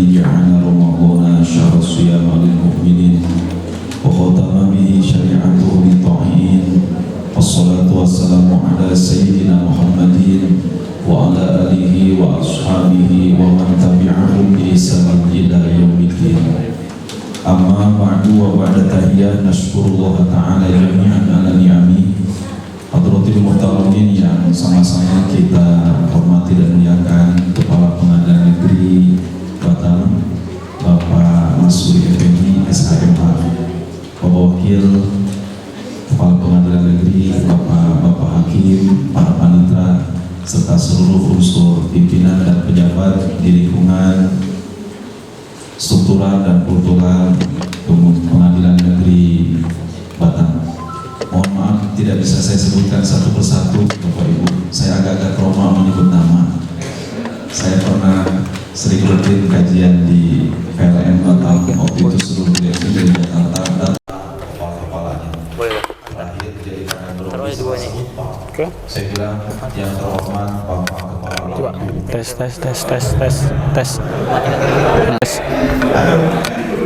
الذي جعل رمضان شهر الصيام للمؤمنين وختم به شريعته للطاعين. والصلاة والسلام على سيدنا محمد وعلى آله وأصحابه ومن تبعهم بإحسان إلى يوم الدين. Amma ba'du wa ba'da tahiyah nashkurullah ta'ala jami'an ala ni'ami. Hadratil muhtaramin yang sama-sama kita hormati dan muliakan Kepala Pengadilan Negeri Batam Bapak Masuri Effendi SHMH, Bapak Wakil Kepala Pengadilan Negeri, Bapak Hakim, para panitera serta seluruh unsur pimpinan dan pejabat di lingkungan struktural dan kultural Pengadilan Negeri Batam. Mohon maaf tidak bisa saya sebutkan satu persatu Bapak Ibu. Saya agak-agak trauma menyebut nama. Saya pernah sering rutin kajian di PLN Batam, waktu itu seluruh direksi dari Jakarta dan kepala-kepalanya. Terakhir jadi karena belum bisa sebut Pak. Saya bilang yang terhormat Bapak Kepala Coba tes.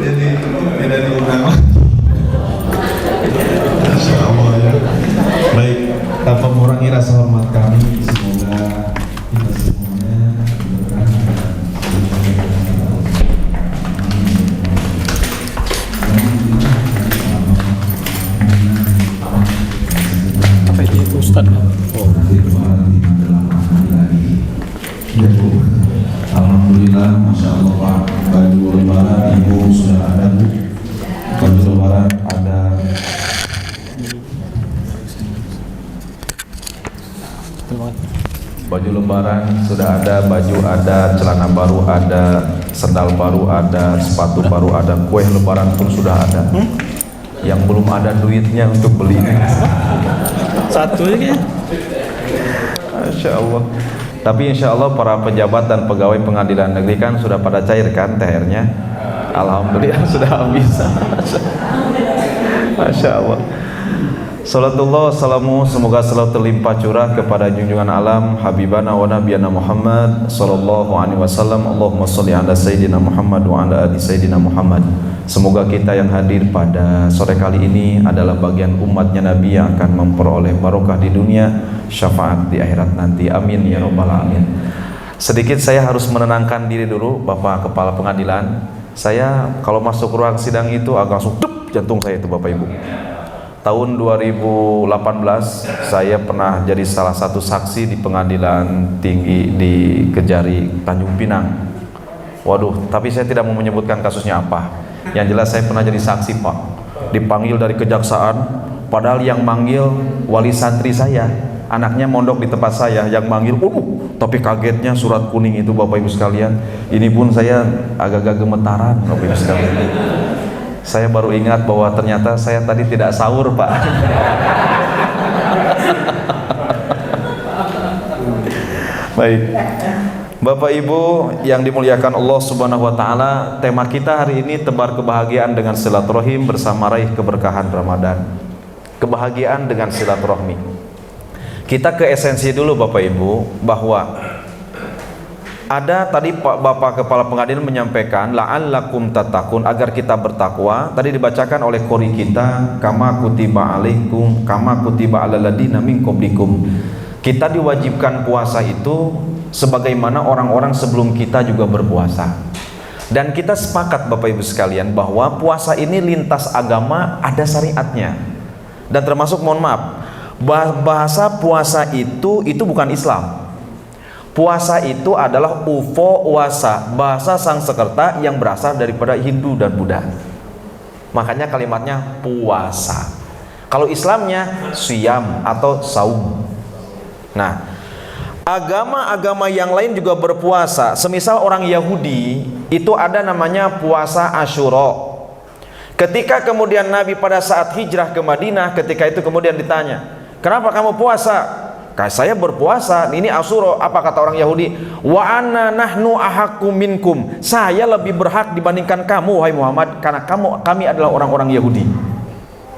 Jadi beda di utama. Masya Allah ya. Baik, tanpa mengurangi rasa hormat kami, semoga kita semuanya apa itu Ustaz? Alhamdulillah, Masya Allah Pak. Baju lebaran Ibu sudah ada Bu. Baju lebaran ada. Baju lebaran sudah ada, baju ada, celana baru ada, sandal baru ada, sepatu baru ada, kue lebaran pun sudah ada. Yang belum ada duitnya untuk beli. Satu aja. Masya Allah. Tapi insya Allah para pejabat dan pegawai pengadilan negeri kan sudah pada cair kan THR-nya. Alhamdulillah sudah habis. Masya Allah. Salatullah salamu semoga selalu terlimpah curah kepada junjungan alam Habibana wa Nabiyana Muhammad sallallahu alaihi wasallam. Allahumma sholli ala Sayyidina Muhammad wa ala ali Sayyidina Muhammad. Semoga kita yang hadir pada sore kali ini adalah bagian umatnya Nabi yang akan memperoleh barokah di dunia, syafaat di akhirat nanti. Amin ya rabbal alamin. Sedikit saya harus menenangkan diri dulu Bapak Kepala Pengadilan. Saya kalau masuk ruang sidang itu agak langsung dup jantung saya itu Bapak Ibu. Tahun 2018 saya pernah jadi salah satu saksi di pengadilan tinggi di Kejari Tanjung Pinang. Waduh, tapi saya tidak mau menyebutkan kasusnya apa. Yang jelas saya pernah jadi saksi Pak. Dipanggil dari kejaksaan, padahal yang manggil wali santri saya, anaknya mondok di tempat saya, yang manggil, tapi kagetnya surat kuning itu Bapak Ibu sekalian. Ini pun saya agak-agak gemetaran Bapak Ibu sekalian. Saya baru ingat bahwa ternyata saya tadi tidak sahur Pak. Baik, Bapak Ibu yang dimuliakan Allah Subhanahu wa taala, tema kita hari ini tebar kebahagiaan dengan silaturahim bersama raih keberkahan Ramadan. Kebahagiaan dengan silaturahmi. Kita ke esensi dulu Bapak Ibu, bahwa ada tadi Bapak Kepala Pengadilan menyampaikan la'allakum tattaqun, agar kita bertakwa. Tadi dibacakan oleh qori kita, kama kutiba alaikum kama kutiba alal ladina min qablikum. Kita diwajibkan puasa itu sebagaimana orang-orang sebelum kita juga berpuasa. Dan kita sepakat Bapak Ibu sekalian bahwa puasa ini lintas agama, ada syariatnya. Dan termasuk, mohon maaf, bahasa puasa itu bukan Islam. Puasa itu adalah upo-wasa, bahasa Sanskerta yang berasal daripada Hindu dan Buddha. Makanya kalimatnya puasa. Kalau Islamnya siyam atau saum. Nah, agama-agama yang lain juga berpuasa. Semisal orang Yahudi itu ada namanya puasa Asyura. Ketika kemudian Nabi pada saat hijrah ke Madinah, ketika itu kemudian ditanya, kenapa kamu puasa? Saya berpuasa, ini Asyura. Apa kata orang Yahudi? Wa anna nahnu ahaqqu minkum. Saya lebih berhak dibandingkan kamu wahai Muhammad, karena kami adalah orang-orang Yahudi.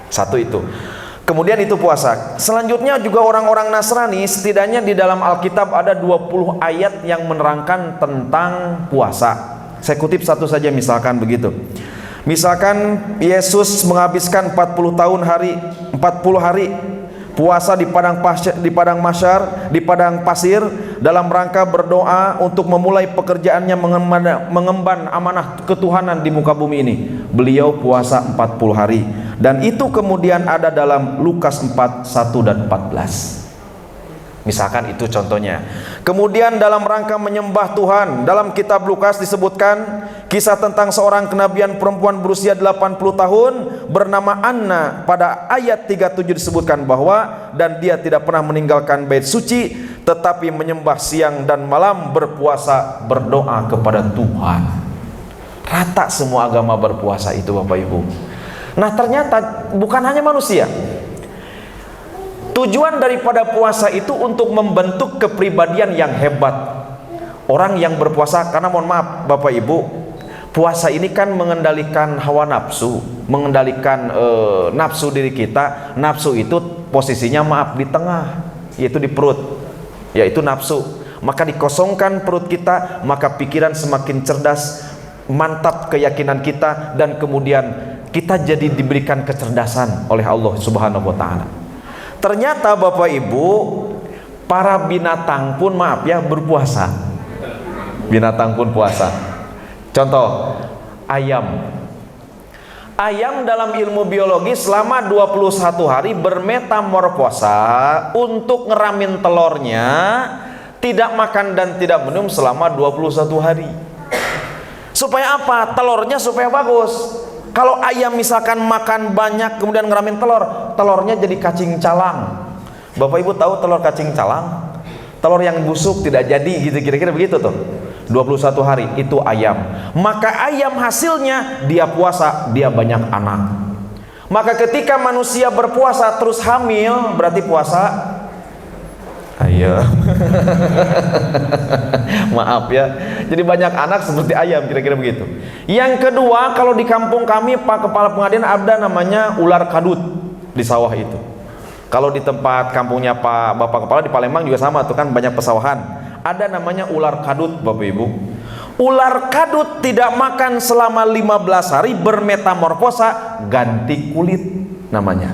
Satu itu. Kemudian itu puasa. Selanjutnya juga orang-orang Nasrani, setidaknya di dalam Alkitab ada 20 ayat yang menerangkan tentang puasa. Saya kutip satu saja, misalkan begitu. Misalkan Yesus menghabiskan 40 hari puasa di padang pasir dalam rangka berdoa untuk memulai pekerjaannya mengemban amanah ketuhanan di muka bumi ini. Beliau puasa 40 hari, dan itu kemudian ada dalam Lukas 4, 1 dan 14. Misalkan itu contohnya. Kemudian dalam rangka menyembah Tuhan, dalam kitab Lukas disebutkan kisah tentang seorang kenabian perempuan berusia 80 tahun bernama Anna. Pada ayat 37 disebutkan bahwa dan dia tidak pernah meninggalkan bait suci, tetapi menyembah siang dan malam, berpuasa, berdoa kepada Tuhan. Rata semua agama berpuasa itu, Bapak Ibu. Nah, ternyata bukan hanya manusia. Tujuan daripada puasa itu untuk membentuk kepribadian yang hebat. Orang yang berpuasa, karena mohon maaf Bapak Ibu, puasa ini kan mengendalikan hawa nafsu, mengendalikan nafsu diri kita. Nafsu itu posisinya maaf di tengah, yaitu di perut, yaitu nafsu. Maka dikosongkan perut kita, maka pikiran semakin cerdas, mantap keyakinan kita, dan kemudian kita jadi diberikan kecerdasan oleh Allah Subhanahu wa Ta'ala. Ternyata Bapak Ibu, para binatang pun maaf ya berpuasa. Binatang pun puasa. Contoh, ayam. Ayam dalam ilmu biologi selama 21 hari bermetamorfosa untuk ngeramin telurnya, tidak makan dan tidak minum selama 21 hari. Supaya apa? Telurnya supaya bagus. Kalau ayam misalkan makan banyak kemudian ngeramin telur, telurnya jadi cacing calang. Bapak Ibu tahu telur cacing calang? Telur yang busuk tidak jadi gitu, kira-kira begitu tuh. 21 hari itu ayam. Maka ayam hasilnya dia puasa, dia banyak anak. Maka ketika manusia berpuasa terus hamil, berarti puasa ayam. Maaf ya, jadi banyak anak seperti ayam, kira-kira begitu. Yang kedua, kalau di kampung kami Pak Kepala Pengadilan ada namanya ular kadut di sawah itu. Kalau di tempat kampungnya Bapak Kepala di Palembang juga sama tuh kan, banyak pesawahan. Ada namanya ular kadut, Bapak Ibu. Ular kadut tidak makan selama 15 hari, bermetamorfosa, ganti kulit namanya.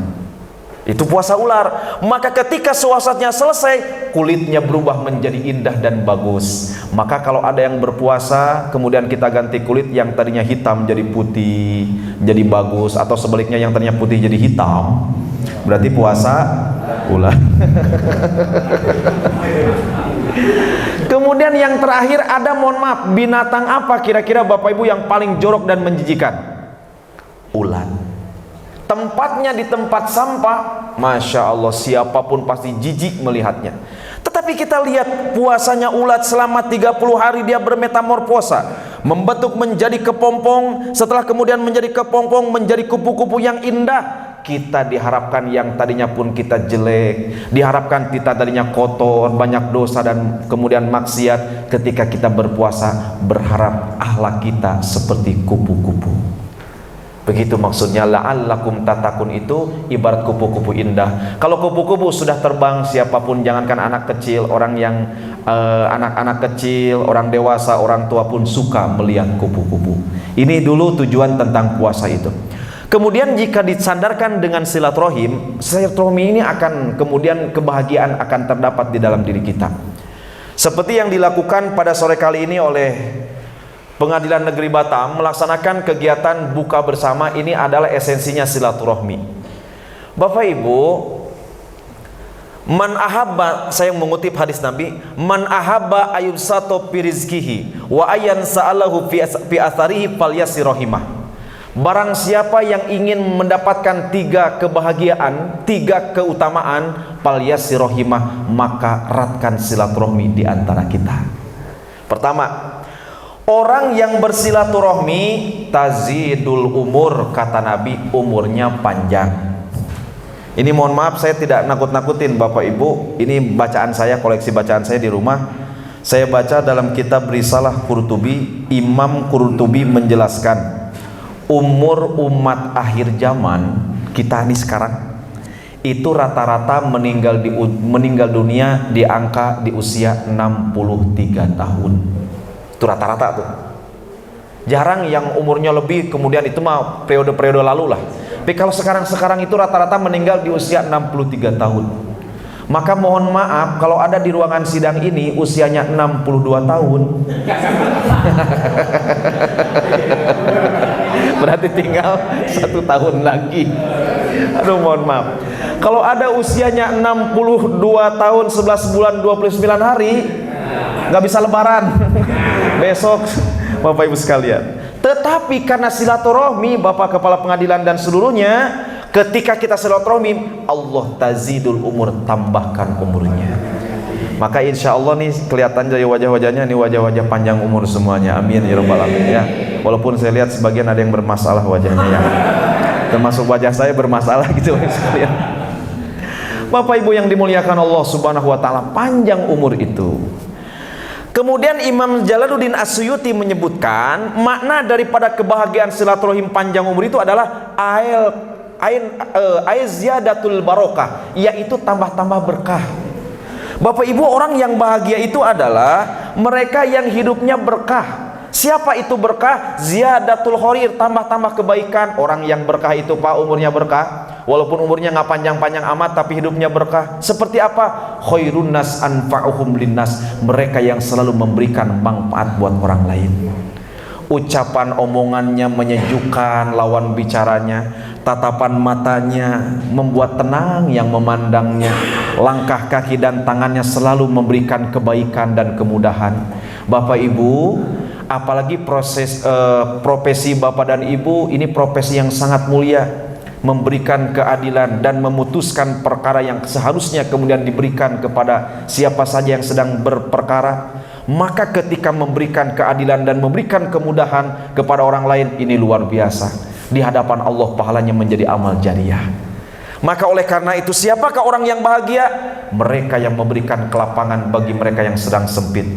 Itu puasa ular. Maka ketika puasanya selesai, kulitnya berubah menjadi indah dan bagus. Maka kalau ada yang berpuasa kemudian kita ganti kulit, yang tadinya hitam jadi putih, jadi bagus, atau sebaliknya yang tadinya putih jadi hitam, berarti puasa ular. Kemudian yang terakhir ada, mohon maaf, binatang apa kira-kira Bapak Ibu yang paling jorok dan menjijikan? Ulat. Tempatnya di tempat sampah, Masya Allah, siapapun pasti jijik melihatnya. Tetapi kita lihat puasanya ulat selama 30 hari, dia bermetamorfosa, membentuk menjadi kepompong, setelah kemudian menjadi kepompong menjadi kupu-kupu yang indah. Kita diharapkan yang tadinya pun kita jelek, diharapkan kita tadinya kotor, banyak dosa dan kemudian maksiat, ketika kita berpuasa berharap akhlak kita seperti kupu-kupu. Begitu maksudnya, la'allakum tatakun itu ibarat kupu-kupu indah. Kalau kupu-kupu sudah terbang, siapapun, jangankan anak kecil, orang yang anak-anak kecil, orang dewasa, orang tua pun suka melihat kupu-kupu. Ini dulu tujuan tentang puasa itu. Kemudian jika disandarkan dengan silaturahim, silaturahim ini akan kemudian kebahagiaan akan terdapat di dalam diri kita. Seperti yang dilakukan pada sore kali ini oleh Pengadilan Negeri Batam, melaksanakan kegiatan buka bersama. Ini adalah esensinya silaturahmi. Bapak Ibu, man ahabba, saya mengutip hadis Nabi, man ahabba ayubsato fi rizkihi wa ayan sa'alahu fi atharihi falyasirahimah. Barang siapa yang ingin mendapatkan 3 kebahagiaan, 3 keutamaan, falyasirahimah, maka eratkan silaturahmi di antara kita. Pertama, orang yang bersilaturahmi tazidul umur, kata Nabi, umurnya panjang. Ini mohon maaf, saya tidak nakut-nakutin Bapak Ibu. Ini bacaan saya, koleksi bacaan saya di rumah. Saya baca dalam kitab Risalah Qurtubi. Imam Qurtubi menjelaskan umur umat akhir zaman kita ini sekarang itu rata-rata meninggal dunia di angka di usia 63 tahun. Itu rata-rata tuh. Jarang yang umurnya lebih, kemudian itu mah periode-periode lalu lah. Tapi kalau sekarang itu rata-rata meninggal di usia 63 tahun. Maka mohon maaf kalau ada di ruangan sidang ini usianya 62 tahun. Berarti tinggal 1 tahun lagi. Aduh, mohon maaf. Kalau ada usianya 62 tahun 11 bulan 29 hari, nggak bisa lebaran besok, Bapak Ibu sekalian. Tetapi karena silaturahmi, Bapak Kepala Pengadilan dan seluruhnya, ketika kita silaturahmi, Allah tazidul umur, tambahkan umurnya. Maka insya Allah nih kelihatan dari wajah-wajahnya, nih wajah-wajah panjang umur semuanya. Amin ya rabbal alamin ya. Walaupun saya lihat sebagian ada yang bermasalah wajahnya ya. Termasuk wajah saya bermasalah gitu sekalian. Bapak Ibu yang dimuliakan Allah Subhanahu wa taala, panjang umur itu. Kemudian Imam Jalaluddin As-Suyuti menyebutkan makna daripada kebahagiaan silaturahim panjang umur itu adalah ziyadatul barokah, yaitu tambah-tambah berkah. Bapak Ibu, orang yang bahagia itu adalah mereka yang hidupnya berkah. Siapa itu berkah? Ziyadatul khorir, tambah-tambah kebaikan. Orang yang berkah itu Pak, umurnya berkah. Walaupun umurnya nggak panjang-panjang amat, tapi hidupnya berkah. Seperti apa? Khairun nas anfa'uhum linnas, mereka yang selalu memberikan manfaat buat orang lain. Ucapan omongannya menyejukkan lawan bicaranya, tatapan matanya membuat tenang yang memandangnya, langkah kaki dan tangannya selalu memberikan kebaikan dan kemudahan. Bapak Ibu, apalagi profesi Bapak dan Ibu ini profesi yang sangat mulia, memberikan keadilan dan memutuskan perkara yang seharusnya kemudian diberikan kepada siapa saja yang sedang berperkara. Maka ketika memberikan keadilan dan memberikan kemudahan kepada orang lain, ini luar biasa. Di hadapan Allah pahalanya menjadi amal jariah. Maka oleh karena itu, siapakah orang yang bahagia? Mereka yang memberikan kelapangan bagi mereka yang sedang sempit,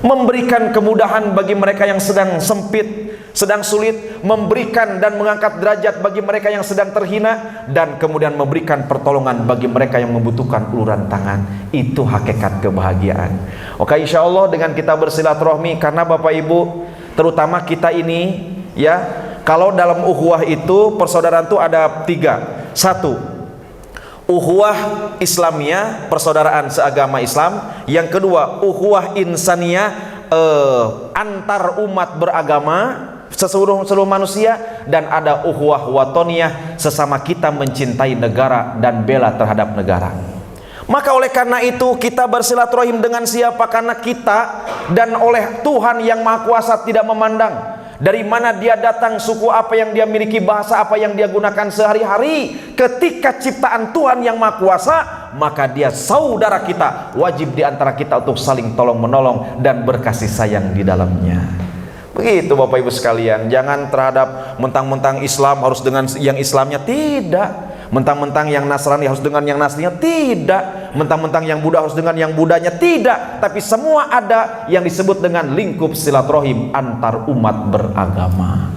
memberikan kemudahan bagi mereka yang sedang sempit, sedang sulit, memberikan dan mengangkat derajat bagi mereka yang sedang terhina, dan kemudian memberikan pertolongan bagi mereka yang membutuhkan uluran tangan. Itu hakikat kebahagiaan. Oke, insya Allah dengan kita bersilaturahmi, karena Bapak Ibu, terutama kita ini ya, kalau dalam ukhuwah itu persaudaraan itu ada 3. 1, ukhuwah Islamiyah, persaudaraan seagama Islam. Yang kedua, ukhuwah insaniyah, antar umat beragama, seluruh manusia. Dan ada ukhuwah watoniyah, sesama kita mencintai negara dan bela terhadap negara. Maka oleh karena itu kita bersilaturahim dengan siapa? Karena kita dan oleh Tuhan yang Maha Kuasa tidak memandang dari mana dia datang, suku apa yang dia miliki, bahasa apa yang dia gunakan sehari-hari. Ketika ciptaan Tuhan yang Maha Kuasa, maka dia saudara kita, wajib di antara kita untuk saling tolong menolong dan berkasih sayang di dalamnya. Begitu Bapak Ibu sekalian. Jangan terhadap mentang-mentang Islam harus dengan yang Islamnya, tidak. Mentang-mentang yang Nasrani harus dengan yang Nasraninya, tidak. Mentang-mentang yang Buddha harus dengan yang Buddhanya, tidak. Tapi semua ada yang disebut dengan lingkup silaturahim antar umat beragama.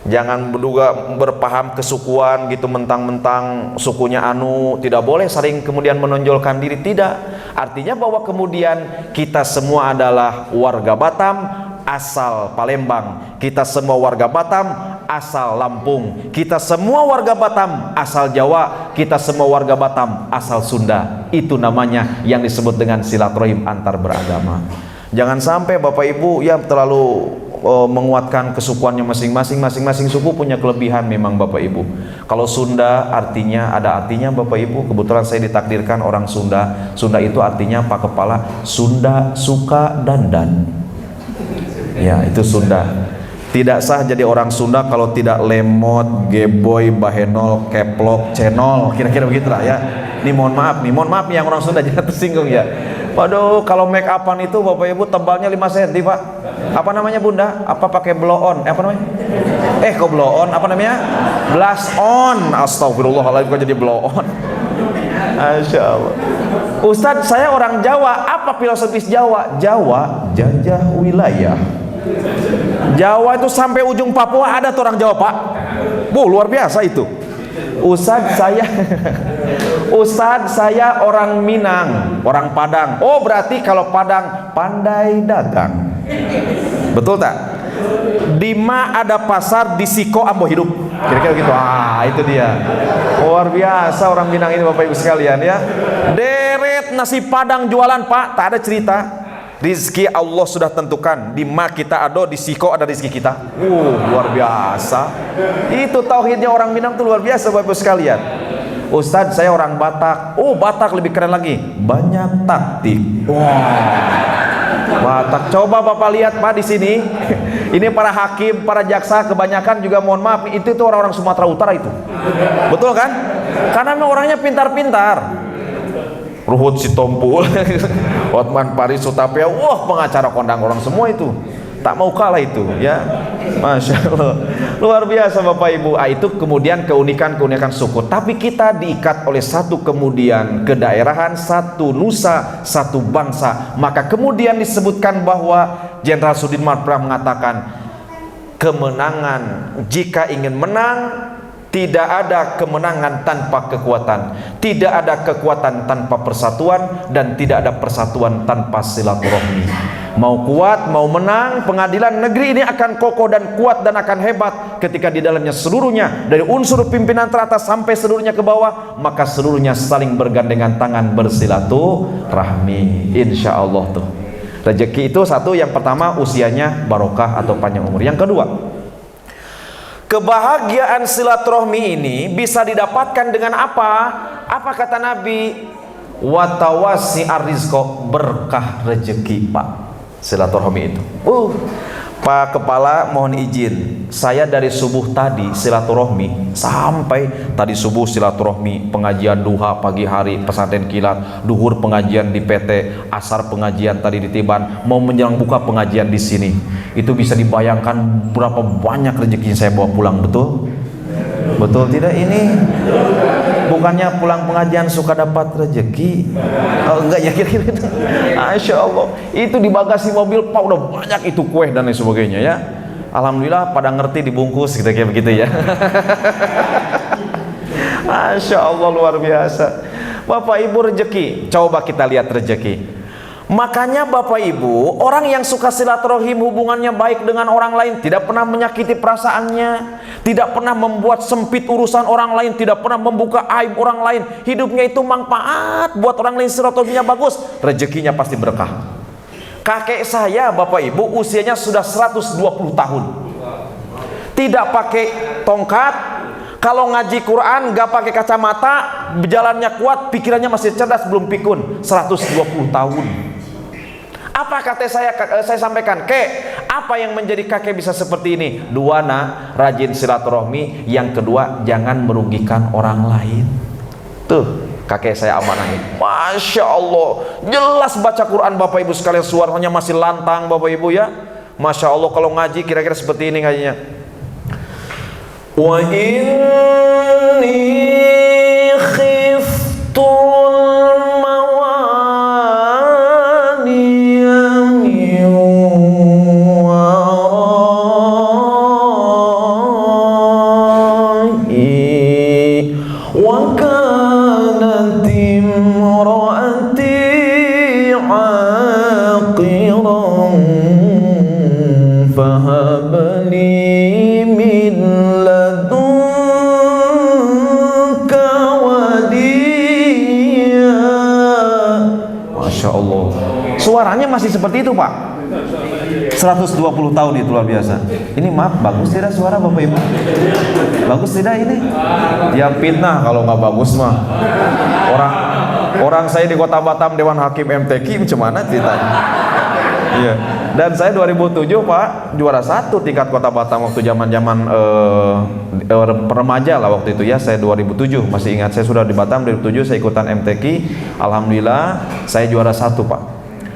Jangan juga berpaham kesukuan gitu, mentang-mentang sukunya anu, tidak boleh saling kemudian menonjolkan diri, tidak. Artinya bahwa kemudian kita semua adalah warga Batam asal Palembang, kita semua warga Batam asal Lampung, kita semua warga Batam asal Jawa, kita semua warga Batam asal Sunda. Itu namanya yang disebut dengan silaturahim antar beragama. Jangan sampai Bapak Ibu ya terlalu menguatkan kesukuannya masing-masing. Masing-masing suku punya kelebihan memang Bapak Ibu. Kalau Sunda artinya, ada artinya Bapak Ibu. Kebetulan saya ditakdirkan orang Sunda. Sunda itu artinya Pak Kepala, Sunda suka dandan. Ya, itu Sunda. Tidak sah jadi orang Sunda kalau tidak lemot, geboy, bahenol, keplok, cenol, kira-kira begitulah ya. Ini mohon maaf nih yang orang Sunda jangan tersinggung ya. Waduh, kalau make upan itu Bapak Ibu tebalnya 5 cm Pak. Apa namanya Bunda? Apa pakai blow on? Apa namanya? Kok blow on? Apa namanya? Blast on. Astagfirullahaladzim, kok jadi blow on? Masya Allah. Ustadz, saya orang Jawa. Apa filosofis Jawa? Jawa jajah wilayah. Jawa itu sampai ujung Papua ada tuh orang Jawa Pak. Luar biasa itu. Ustadz saya orang Minang, orang Padang. Oh berarti kalau Padang pandai dagang. Betul tak? Di ma ada pasar, di siko ambo hidup. Kira-kira gitu. Itu dia. Luar biasa orang Minang ini Bapak Ibu sekalian ya. Deret nasi padang jualan Pak, tak ada cerita. Rizki Allah sudah tentukan. Di ma kita ada, di siko ada rizki kita. Luar biasa. Itu tauhidnya orang Minang tuh luar biasa Bapak Ibu sekalian. Ustadz saya orang Batak. Batak lebih keren lagi. Banyak taktik. Batak. Coba Bapak lihat Pak di sini. Ini para hakim, para jaksa kebanyakan juga mohon maaf itu tuh orang-orang Sumatera Utara itu. Betul kan? Karena memang orangnya pintar-pintar. Ruhut Sitompul, Hotman Paris Sutapea, pengacara kondang orang semua itu. Tak mau kalah itu ya. Masya Allah, luar biasa Bapak Ibu. Itu kemudian keunikan suku. Tapi kita diikat oleh satu kemudian kedaerahan, satu nusa, satu bangsa. Maka kemudian disebutkan bahwa Jenderal Sudirman pernah mengatakan, kemenangan, jika ingin menang, tidak ada kemenangan tanpa kekuatan, tidak ada kekuatan tanpa persatuan, dan tidak ada persatuan tanpa silaturahmi. Mau kuat, mau menang, pengadilan negeri ini akan kokoh dan kuat dan akan hebat ketika di dalamnya seluruhnya, dari unsur pimpinan teratas sampai seluruhnya ke bawah, maka seluruhnya saling bergandengan tangan bersilaturahmi. Insya Allah tuh rezeki itu satu, yang pertama usianya barokah atau panjang umur. Yang kedua, kebahagiaan silaturahmi ini bisa didapatkan dengan apa? Apa kata Nabi? Watawasi arizko, berkah rezeki Pak. Silaturahmi itu. Pak Kepala mohon izin, saya dari subuh tadi silaturahmi sampai tadi subuh silaturahmi, pengajian duha pagi hari pesantren kilat, duhur pengajian di PT, asar pengajian tadi di Tiban, mau menjelang buka pengajian di sini. Itu bisa dibayangkan berapa banyak rezeki yang saya bawa pulang, betul? Betul tidak ini? Bukannya pulang pengajian suka dapat rezeki? Enggak ya kira-kira itu. Masya Allah, itu di bagasi mobil Pak udah banyak itu kue dan lain sebagainya ya. Alhamdulillah pada ngerti dibungkus gitu kayak begitu ya. Masya Allah luar biasa. Bapak Ibu rezeki, coba kita lihat rezeki. Makanya Bapak Ibu, orang yang suka silaturahim, hubungannya baik dengan orang lain, tidak pernah menyakiti perasaannya, tidak pernah membuat sempit urusan orang lain, tidak pernah membuka aib orang lain, hidupnya itu manfaat buat orang lain, silaturahminya bagus, rezekinya pasti berkah. Kakek saya Bapak Ibu usianya sudah 120 tahun, tidak pakai tongkat, kalau ngaji Quran gak pakai kacamata, berjalannya kuat, pikirannya masih cerdas, belum pikun. 120 tahun. Apa kata saya sampaikan, apa yang menjadi kakek bisa seperti ini? Dua nak, rajin silaturahmi. Yang kedua, jangan merugikan orang lain. Tuh, kakek saya amanahin. Masya Allah, jelas baca Quran Bapak Ibu sekalian, suaranya masih lantang Bapak Ibu ya. Masya Allah, kalau ngaji kira-kira seperti ini ngajinya. Wa inni khiftul mawaliya min wara'i wa kanat imraati aqiran fahabli suaranya masih seperti itu Pak. 120 tahun itu luar biasa. Ini maaf, bagus tidak suara Bapak Ibu? Bagus tidak ini? Ya fitnah kalau nggak bagus mah. Orang saya di Kota Batam Dewan Hakim MTQ gimana ceritanya? Iya. Dan saya 2007 Pak juara 1 tingkat Kota Batam waktu zaman-zaman remaja lah waktu itu ya. Saya 2007 masih ingat, saya sudah di Batam 2007, saya ikutan MTQ. Alhamdulillah saya juara 1 Pak.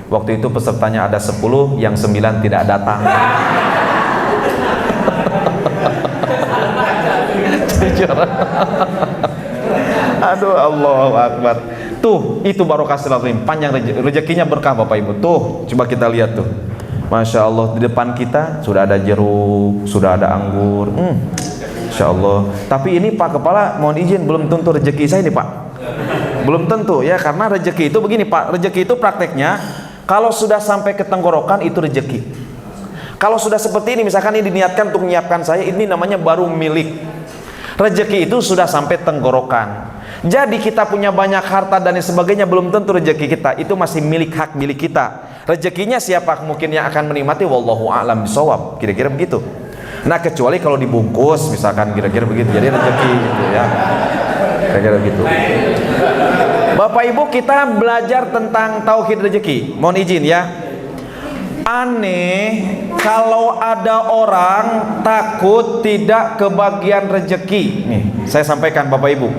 Waktu itu pesertanya ada 10, yang 9 tidak datang. Aduh, Allahu Akbar. Tuh, itu barokah silaturahim, panjang rezekinya berkah Bapak Ibu. Tuh, coba kita lihat tuh. Masya Allah, di depan kita sudah ada jeruk, sudah ada anggur. Masya Allah. Tapi ini Pak Kepala, mohon izin, belum tentu rezeki saya ini Pak. Belum tentu ya, karena rezeki itu begini Pak. Rezeki itu prakteknya, kalau sudah sampai ke tenggorokan itu rezeki. Kalau sudah seperti ini, misalkan ini diniatkan untuk menyiapkan saya, ini namanya baru milik. Rezeki itu sudah sampai tenggorokan. Jadi kita punya banyak harta dan sebagainya, belum tentu rezeki kita itu masih milik, hak milik kita. Rezekinya siapa mungkin yang akan menikmati, wallahu a'lam bishawab, kira-kira begitu. Nah, kecuali kalau dibungkus misalkan, kira-kira begitu, jadi rezeki gitu ya, kira-kira begitu. Bapak Ibu, kita belajar tentang tauhid rezeki. Mohon izin ya. Aneh kalau ada orang takut tidak kebagian rezeki. Nih, saya sampaikan Bapak Ibu.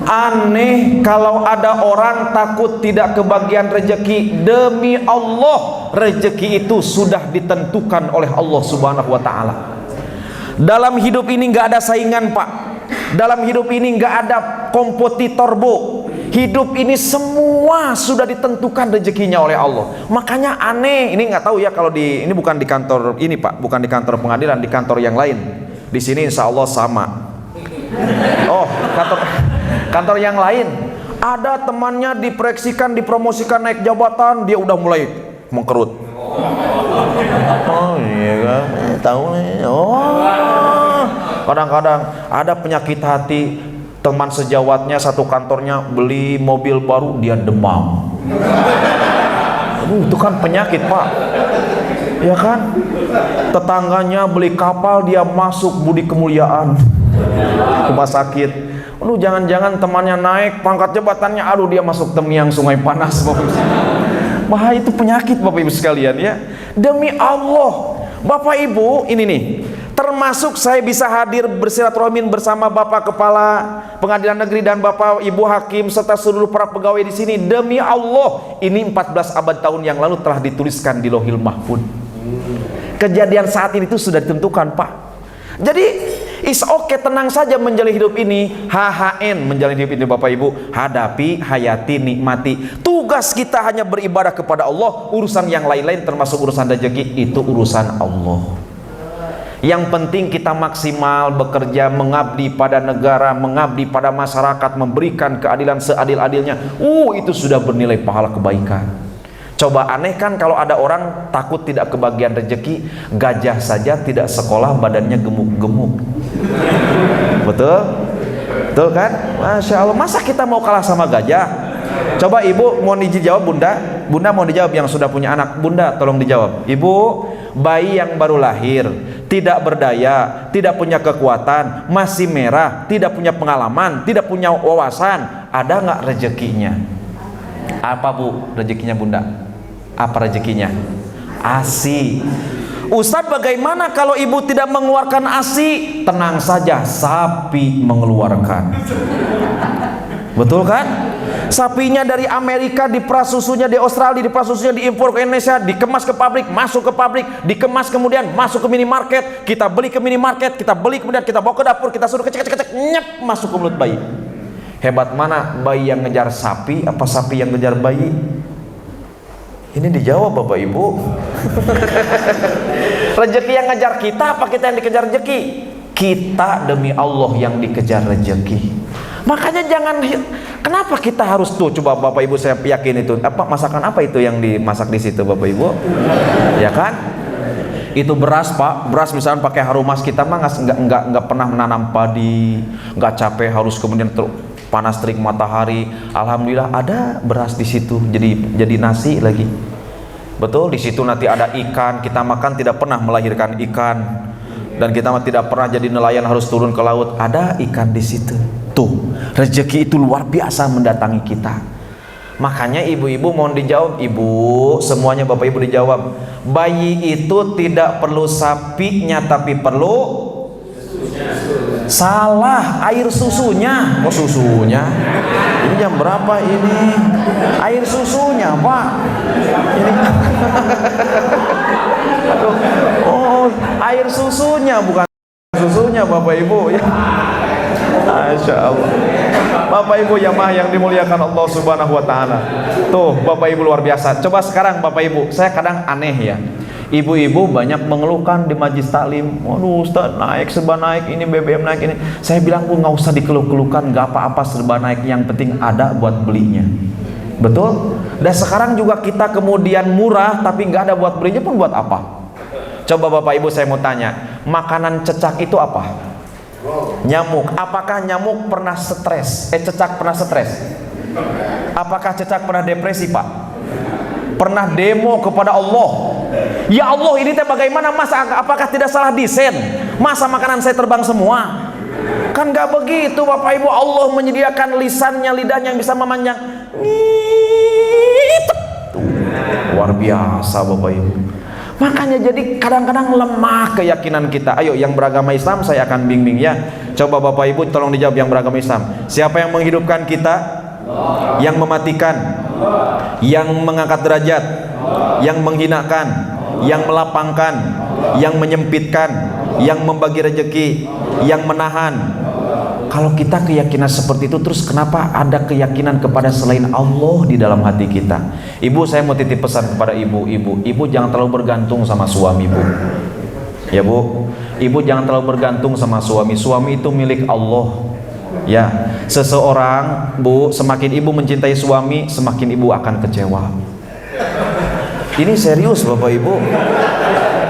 Aneh kalau ada orang takut tidak kebagian rezeki. Demi Allah, rezeki itu sudah ditentukan oleh Allah Subhanahu wa taala. Dalam hidup ini nggak ada saingan, Pak. Dalam hidup ini nggak ada kompetitor, Bu. Hidup ini semua sudah ditentukan rezekinya oleh Allah. Makanya aneh, ini nggak tahu ya kalau di ini, bukan di kantor ini Pak, bukan di kantor pengadilan, di kantor yang lain. Di sini insya Allah sama. Oh, kantor yang lain ada temannya diproyeksikan, dipromosikan naik jabatan, dia udah mulai mengkerut. Oh iya kan, tahu nih. Oh, kadang-kadang ada penyakit hati. Teman sejawatnya satu kantornya beli mobil baru, dia demam. Itu kan penyakit, Pak. Ya kan? Tetangganya beli kapal, dia masuk budi kemuliaan rumah sakit. Jangan-jangan temannya naik pangkat jabatannya, aduh dia masuk Temiang Sungai Panas. Bahaya, itu penyakit Bapak Ibu sekalian ya. Demi Allah, Bapak Ibu, ini nih, termasuk saya bisa hadir bersilaturahmi bersama Bapak Kepala Pengadilan Negeri dan Bapak Ibu Hakim serta seluruh para pegawai di sini. Demi Allah, ini 14 abad tahun yang lalu telah dituliskan di Lauhil Mahfuz. Kejadian saat ini itu sudah ditentukan, Pak. Jadi is okay, tenang saja menjalani hidup ini. HHN menjalani hidup ini Bapak Ibu. Hadapi, hayati, nikmati. Tugas kita hanya beribadah kepada Allah. Urusan yang lain-lain termasuk urusan rezeki itu urusan Allah. Yang penting kita maksimal bekerja, mengabdi pada negara, mengabdi pada masyarakat, memberikan keadilan seadil-adilnya. Itu sudah bernilai pahala kebaikan. Coba aneh kan kalau ada orang takut tidak kebagian rezeki. Gajah saja tidak sekolah badannya gemuk-gemuk. Betul? Betul kan? Masya Allah, masa kita mau kalah sama gajah? Coba Ibu mau dijawab, Bunda. Bunda mau dijawab yang sudah punya anak. Bunda tolong dijawab. Ibu, bayi yang baru lahir, tidak berdaya, tidak punya kekuatan, masih merah, tidak punya pengalaman, tidak punya wawasan, ada nggak rezekinya? Apa Bu rezekinya Bunda? Apa rezekinya? ASI. Ustadz, bagaimana kalau ibu tidak mengeluarkan ASI? Tenang saja, sapi mengeluarkan. Betul kan? Sapinya dari Amerika, dipras susunya di Australia, dipras susunya diimpor ke Indonesia, dikemas ke pabrik, masuk ke pabrik, dikemas kemudian masuk ke minimarket, kita beli ke minimarket, kita beli kemudian kita bawa ke dapur, kita suruh kecek-kecek, nyep, masuk ke mulut bayi. Hebat mana bayi yang ngejar sapi, apa sapi yang ngejar bayi? Ini dijawab Bapak Ibu. Rezeki yang ngejar kita, apa kita yang dikejar rezeki? Kita demi Allah yang dikejar rezeki. Makanya jangan, kenapa kita harus tuh, coba Bapak Ibu saya yakin itu apa masakan apa itu yang dimasak di situ Bapak Ibu? Ya kan? Itu beras Pak, beras misalnya pakai Harumas, kita mah nggak pernah menanam padi, nggak capek harus kemudian panas terik matahari. Alhamdulillah ada beras di situ, jadi nasi lagi. Betul, di situ nanti ada ikan, kita makan tidak pernah melahirkan ikan, dan kita tidak pernah jadi nelayan harus turun ke laut, ada ikan di situ. Tuh, rezeki itu luar biasa mendatangi kita. Makanya ibu-ibu mohon dijawab, ibu semuanya Bapak Ibu dijawab. Bayi itu tidak perlu sapinya tapi perlu salah, air susunya. Oh susunya? Ini jam berapa ini? Air susunya Pak. Ini. Aduh. Oh air susunya bukan susunya Bapak Ibu ya. Masya Allah. Bapak Ibu jamaah yang dimuliakan Allah Subhanahu wa taala. Tuh, Bapak Ibu luar biasa. Coba sekarang Bapak Ibu, saya kadang aneh ya. Ibu-ibu banyak mengeluhkan di majlis taklim. Waduh Ustaz, naik serba naik, ini BBM naik ini. Saya bilang pun nggak usah dikeluh-keluhkan, nggak apa-apa serba naik, yang penting ada buat belinya. Betul? Dan sekarang juga kita kemudian murah tapi nggak ada buat belinya pun buat apa? Coba Bapak Ibu saya mau tanya, makanan cecak itu apa? Nyamuk. Apakah nyamuk pernah stres? Cecak pernah stres? Apakah cecak pernah depresi, Pak? Pernah demo kepada Allah? Ya Allah, ini teh bagaimana Mas? Apakah tidak salah desain? Masa makanan saya terbang semua? Kan gak begitu Bapak Ibu. Allah menyediakan lisannya, lidahnya yang bisa memanjang. Luar biasa Bapak Ibu. Makanya jadi kadang-kadang lemah keyakinan kita. Ayo yang beragama Islam saya akan bimbing ya. Coba Bapak Ibu tolong dijawab yang beragama Islam. Siapa yang menghidupkan kita? Yang mematikan? Yang mengangkat derajat? Yang menghinakan? Yang melapangkan? Yang menyempitkan? Yang membagi rezeki? Yang menahan? Kalau kita keyakinan seperti itu, terus kenapa ada keyakinan kepada selain Allah di dalam hati kita? Ibu, saya mau titip pesan kepada ibu jangan terlalu bergantung sama suami, Bu. Ya Bu, ibu jangan terlalu bergantung sama suami. Suami itu milik Allah. Ya, seseorang, Bu, semakin ibu mencintai suami, semakin ibu akan kecewa. Ini serius Bapak Ibu.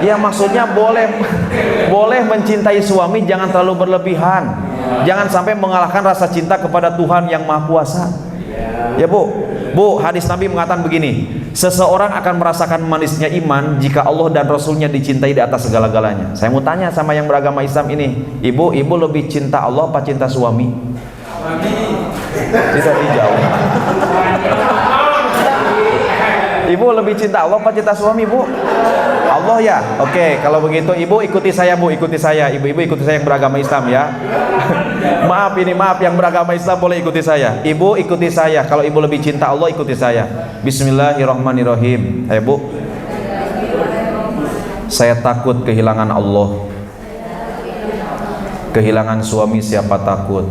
Ya maksudnya boleh mencintai suami, jangan terlalu berlebihan. Jangan sampai mengalahkan rasa cinta kepada Tuhan yang Maha Kuasa. Ya Bu, hadis Nabi mengatakan begini, seseorang akan merasakan manisnya iman jika Allah dan Rasulnya dicintai di atas segala-galanya. Saya mau tanya sama yang beragama Islam ini, ibu lebih cinta Allah apa cinta suami? Bisa dijawab. Ibu lebih cinta Allah apa cinta suami, Bu? Allah ya. Oke, kalau begitu ibu ikuti saya, Bu, ikuti saya. Ibu-ibu ikuti saya yang beragama Islam ya. Maaf yang beragama Islam boleh ikuti saya. Ibu ikuti saya. Kalau ibu lebih cinta Allah, ikuti saya. Bismillahirrahmanirrahim. Ayo Bu. Saya takut kehilangan Allah. Kehilangan suami siapa takut?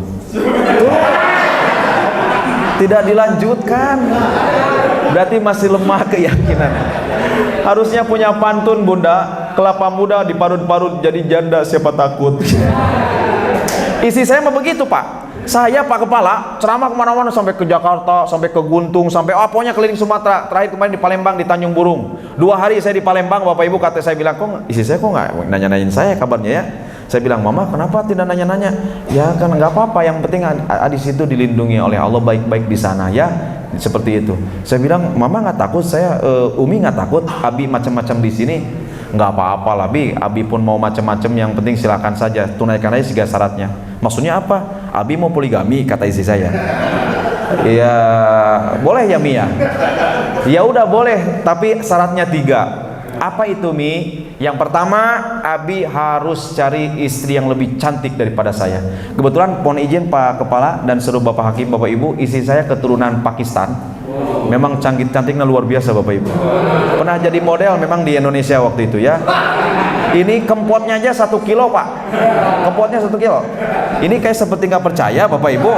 Tidak dilanjutkan. Berarti masih lemah keyakinan. Harusnya punya pantun, Bunda. Kelapa muda diparut-parut jadi janda siapa takut. Isi saya mah begitu, Pak. Saya Pak Kepala ceramah kemana-mana, sampai ke Jakarta, sampai ke Guntung, sampai pokoknya keliling Sumatera. Terakhir kemarin di Palembang, di Tanjung Burung. 2 hari saya di Palembang, Bapak Ibu, kata saya bilang, kok isi saya kok nggak nanya-nanyain saya kabarnya ya. Saya bilang, Mama kenapa tidak nanya-nanya? Ya kan nggak apa-apa, yang penting Adis itu dilindungi oleh Allah, baik-baik di sana ya. Seperti itu. Saya bilang, Mama nggak takut? Umi nggak takut? Abi macam-macam di sini? Nggak apa-apa lah, Abi pun mau macam-macam, yang penting silakan saja, tunaikan aja 3 syaratnya. Maksudnya apa? Abi mau poligami, kata istri saya. Ya boleh ya Mi ya? Ya udah boleh, tapi syaratnya 3. Apa itu Mi? Yang pertama, Abi harus cari istri yang lebih cantik daripada saya. Kebetulan mohon izin Pak Kepala dan seluruh Bapak Hakim, Bapak Ibu, istri saya keturunan Pakistan. Memang cantiknya luar biasa Bapak Ibu. Pernah jadi model memang di Indonesia waktu itu ya. Ini kempotnya aja 1 kilo Pak. Kempotnya 1 kilo. Ini kayak seperti nggak percaya Bapak Ibu.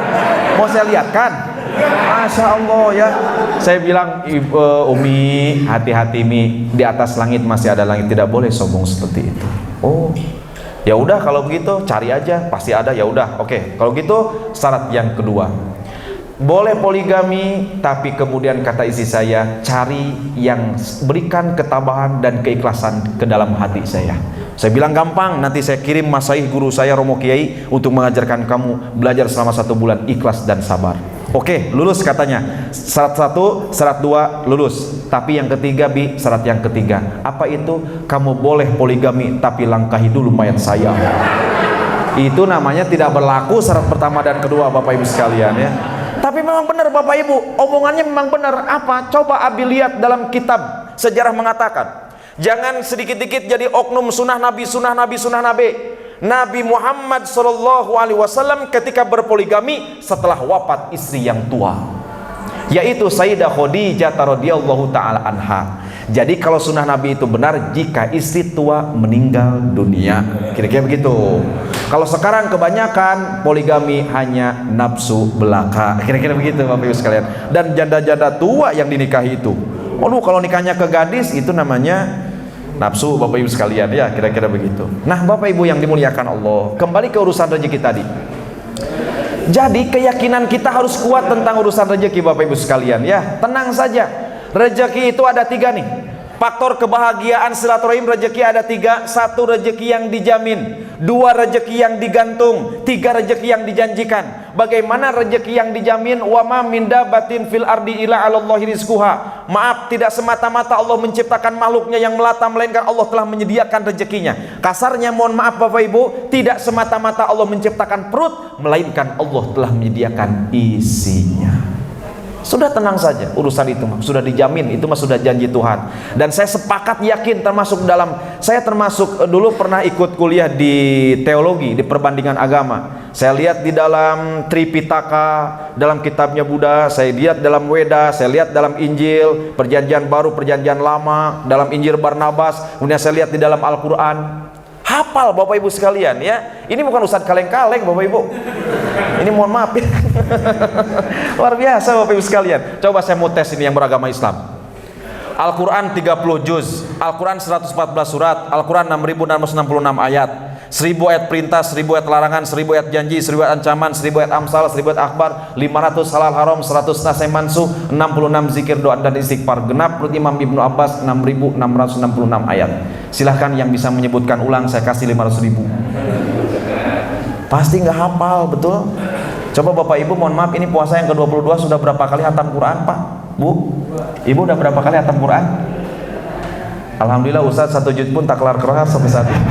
Mau saya lihatkan? Masya Allah ya. Saya bilang, Umi, hati-hati Mi, di atas langit masih ada langit, tidak boleh sombong seperti itu. Oh, ya udah kalau begitu cari aja, pasti ada. Ya udah, oke. Kalau gitu syarat yang kedua, boleh poligami, tapi kemudian kata istri saya, cari yang berikan ketabahan dan keikhlasan ke dalam hati saya. Saya bilang gampang, nanti saya kirim masaih guru saya Romo Kiai untuk mengajarkan kamu belajar selama 1 bulan ikhlas dan sabar. Oke, lulus katanya. Syarat 1, syarat 2 lulus. Tapi yang ketiga syarat yang ketiga. Apa itu? Kamu boleh poligami, tapi langkahi dulu mayat saya. Itu namanya tidak berlaku syarat pertama dan kedua Bapak Ibu sekalian ya. Tapi memang benar Bapak Ibu, omongannya memang benar. Apa? Coba Abi lihat dalam kitab sejarah mengatakan, jangan sedikit-dikit jadi oknum sunnah Nabi. Nabi Muhammad SAW ketika berpoligami setelah wafat istri yang tua, yaitu Sayyidah Khadijah radhiyallahu taala anha. Jadi kalau sunnah Nabi itu benar jika istri tua meninggal dunia, kira-kira begitu. Kalau sekarang kebanyakan poligami hanya nafsu belaka, kira-kira begitu Bapak Ibu sekalian. Dan janda-janda tua yang dinikahi itu, kalau nikahnya ke gadis itu namanya nafsu Bapak Ibu sekalian ya, kira-kira begitu. Nah Bapak Ibu yang dimuliakan Allah, kembali ke urusan rezeki tadi. Jadi keyakinan kita harus kuat tentang urusan rezeki Bapak Ibu sekalian ya. Tenang saja, rezeki itu ada 3 nih. Faktor kebahagiaan silaturahim rezeki ada 3. 1 rezeki yang dijamin, 2 rezeki yang digantung, 3 rezeki yang dijanjikan. Bagaimana rezeki yang dijamin? Wa ma min dabatin fil ardi illa 'alallahi rizquha. Maaf, tidak semata-mata Allah menciptakan makhluknya yang melata, melainkan Allah telah menyediakan rezekinya. Kasarnya, mohon maaf Bapak Ibu, tidak semata-mata Allah menciptakan perut, melainkan Allah telah menyediakan isinya. Sudah tenang saja, urusan itu sudah dijamin, itu mah sudah janji Tuhan. Dan saya sepakat yakin, saya termasuk dulu pernah ikut kuliah di teologi, di perbandingan agama. Saya lihat di dalam Tripitaka, dalam kitabnya Buddha, saya lihat dalam Weda, saya lihat dalam Injil, perjanjian baru, perjanjian lama, dalam Injil Barnabas, kemudian saya lihat di dalam Al-Quran. Hafal Bapak Ibu sekalian ya. Ini bukan ustadz kaleng-kaleng Bapak Ibu. Ini mohon maaf ya. Luar biasa Bapak Ibu sekalian. Coba saya mau tes ini yang beragama Islam. Al-Quran 30 juz, Al-Quran 114 surat, Al-Quran 6666 ayat, 1000 ayat perintah, 1000 ayat larangan, 1000 ayat janji, 1000 ayat ancaman, 1000 ayat amsal, 1000 ayat akhbar, 500 halal haram, 100 nasai mansuh, 66 zikir doa dan istighfar. Genap menurut Imam Ibnu Abbas 6666 ayat. Silahkan yang bisa menyebutkan ulang, saya kasih 500.000. Pasti nggak hafal, betul? Coba Bapak Ibu, mohon maaf, ini puasa yang ke-22 sudah berapa kali hatam Quran Pak? Bu? Ibu udah berapa kali hatam Quran? Alhamdulillah Ustaz 1 juz pun tak kelar-kelar sampai saat ini.